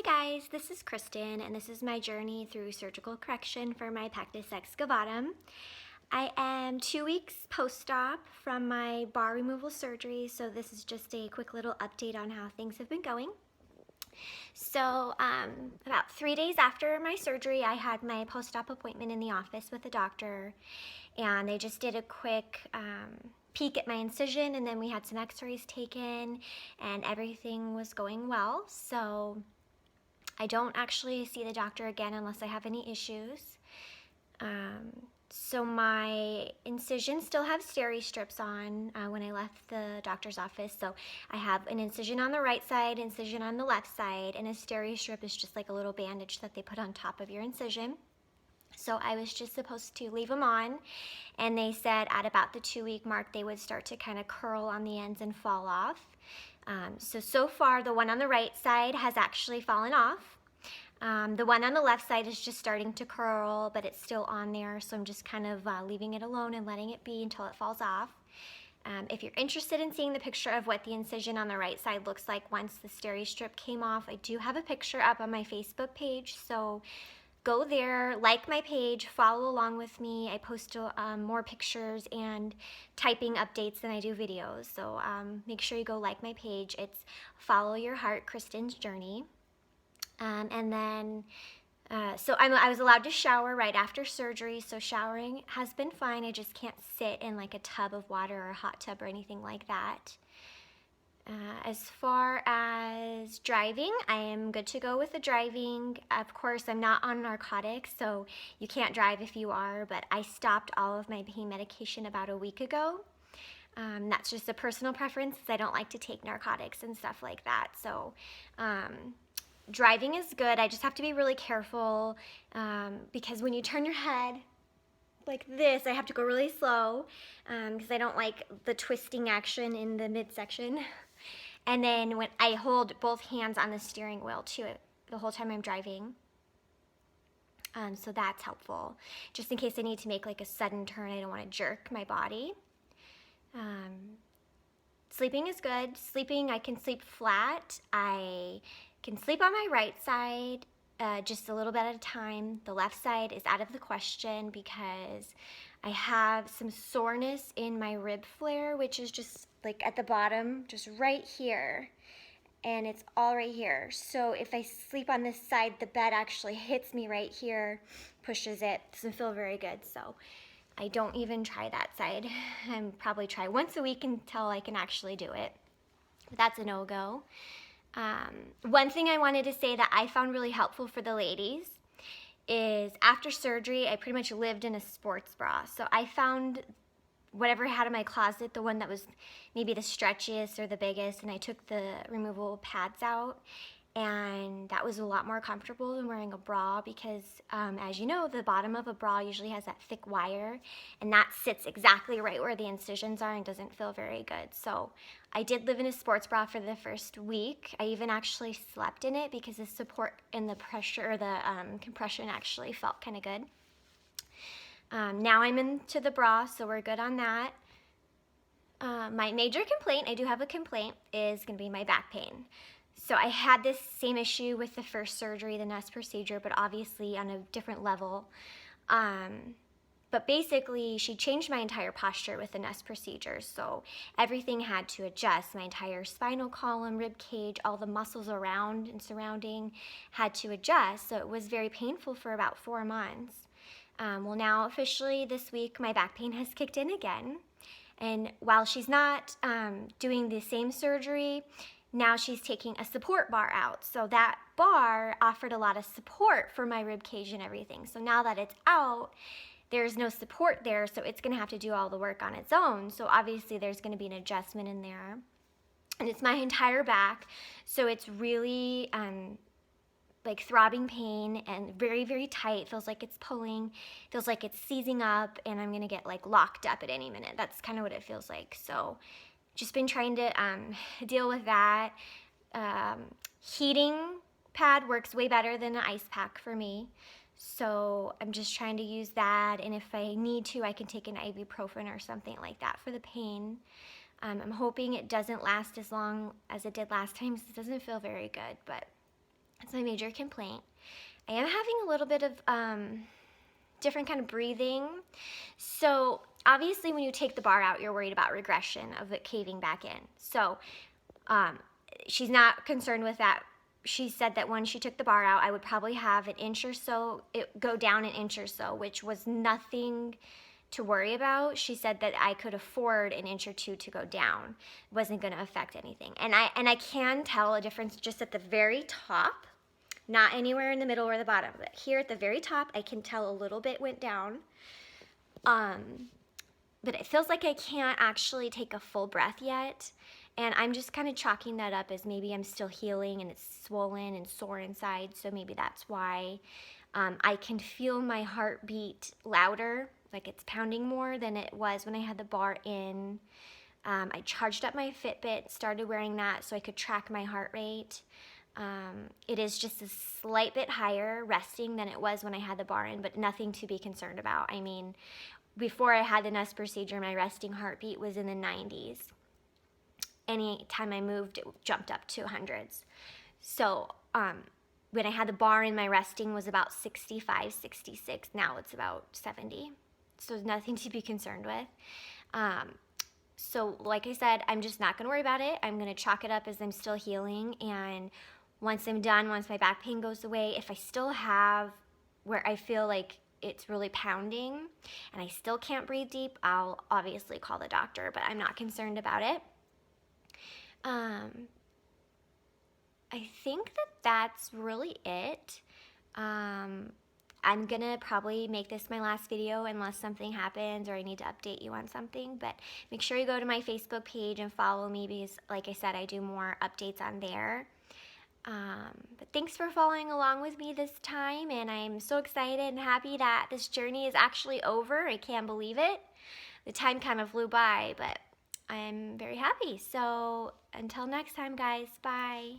Hi guys, this is Kristen and this is my journey through surgical correction for my Pectus Excavatum. I am 2 weeks post-op from my bar removal surgery, so this is just a quick little update on how things have been going. So about 3 days after my surgery, I had my post-op appointment in the office with the doctor, and they just did a quick peek at my incision, and then we had some x-rays taken and everything was going well. So I don't actually see the doctor again unless I have any issues. So my incisions still have steri strips on when I left the doctor's office. So I have an incision on the right side, incision on the left side, and a steri strip is just like a little bandage that they put on top of your incision. So I was just supposed to leave them on, and they said at about the 2-week mark they would start to kind of curl on the ends and fall off. So far the one on the right side has actually fallen off. The one on the left side is just starting to curl, but it's still on there, so I'm just kind of leaving it alone and letting it be until it falls off. If you're interested in seeing the picture of what the incision on the right side looks like once the steri strip came off, I do have a picture up on my Facebook page, so go there, like my page, follow along with me. I post more pictures and typing updates than I do videos, so make sure you go like my page. It's Follow Your Heart, Kristen's Journey. And then, so I was allowed to shower right after surgery, so showering has been fine. I just can't sit in like a tub of water or a hot tub or anything like that. As far as driving, I am good to go with the driving. Of course, I'm not on narcotics, so you can't drive if you are, but I stopped all of my pain medication about a week ago. That's just a personal preference. I don't like to take narcotics and stuff like that, so driving is good. I just have to be really careful because when you turn your head like this, I have to go really slow because I don't like the twisting action in the midsection. And then when I hold both hands on the steering wheel too the whole time I'm driving. So that's helpful. Just in case I need to make like a sudden turn, I don't want to jerk my body. Sleeping is good. Sleeping, I can sleep flat. I can sleep on my right side just a little bit at a time. The left side is out of the question because I have some soreness in my rib flare, which is just like at the bottom, just right here. And it's all right here. So if I sleep on this side, the bed actually hits me right here, pushes it. Doesn't feel very good. So I don't even try that side. I probably try once a week until I can actually do it. But that's a no-go. One thing I wanted to say that I found really helpful for the ladies is after surgery, I pretty much lived in a sports bra. So I found whatever I had in my closet, the one that was maybe the stretchiest or the biggest, and I took the removable pads out, and that was a lot more comfortable than wearing a bra because, as you know, the bottom of a bra usually has that thick wire, and that sits exactly right where the incisions are and doesn't feel very good. So I did live in a sports bra for the first week. I even actually slept in it because the support and the pressure, the compression actually felt kind of good. Now I'm into the bra, so we're good on that. My major complaint, I do have a complaint, is going to be my back pain. So I had this same issue with the first surgery, the Nuss procedure, but obviously on a different level. But basically, she changed my entire posture with the Nuss procedure. So everything had to adjust. My entire spinal column, rib cage, all the muscles around and surrounding had to adjust. So it was very painful for about 4 months. Well, now officially this week, my back pain has kicked in again. And while she's not doing the same surgery, now she's taking a support bar out. So that bar offered a lot of support for my rib cage and everything. So now that it's out, there's no support there, so it's gonna have to do all the work on its own. So obviously there's gonna be an adjustment in there. And it's my entire back, so it's really like throbbing pain and very, very tight. Feels like it's pulling, feels like it's seizing up, and I'm gonna get like locked up at any minute. That's kind of what it feels like. So just been trying to deal with that. Heating pad works way better than an ice pack for me. So I'm just trying to use that, and if I need to, I can take an ibuprofen or something like that for the pain. I'm hoping it doesn't last as long as it did last time because it doesn't feel very good, but That's my major complaint. I am having a little bit of different kind of breathing. So obviously when you take the bar out, you're worried about regression of it caving back in. So she's not concerned with that. She said that when she took the bar out, I would probably have an inch or so, it go down an inch or so, which was nothing to worry about. She said that I could afford an inch or two to go down. It wasn't going to affect anything. And I can tell a difference just at the very top, not anywhere in the middle or the bottom, but here at the very top, I can tell a little bit went down. But it feels like I can't actually take a full breath yet. And I'm just kind of chalking that up as maybe I'm still healing and it's swollen and sore inside. So maybe that's why. I can feel my heartbeat louder, like it's pounding more than it was when I had the bar in. I charged up my Fitbit, started wearing that so I could track my heart rate. It is just a slight bit higher resting than it was when I had the bar in, but nothing to be concerned about. I mean, before I had the Nuss procedure, my resting heartbeat was in the 90s. Any time I moved, it jumped up to hundreds. So when I had the bar in, my resting was about 65, 66. Now it's about 70. So nothing to be concerned with. So like I said, I'm just not going to worry about it. I'm going to chalk it up as I'm still healing. And once I'm done, once my back pain goes away, if I still have where I feel like it's really pounding and I still can't breathe deep, I'll obviously call the doctor, but I'm not concerned about it. I think that that's really it. I'm gonna probably make this my last video unless something happens or I need to update you on something, but make sure you go to my Facebook page and follow me because like I said, I do more updates on there. But thanks for following along with me this time, and I'm so excited and happy that this journey is actually over. I can't believe it. The time kind of flew by, but I'm very happy. So until next time, guys, bye.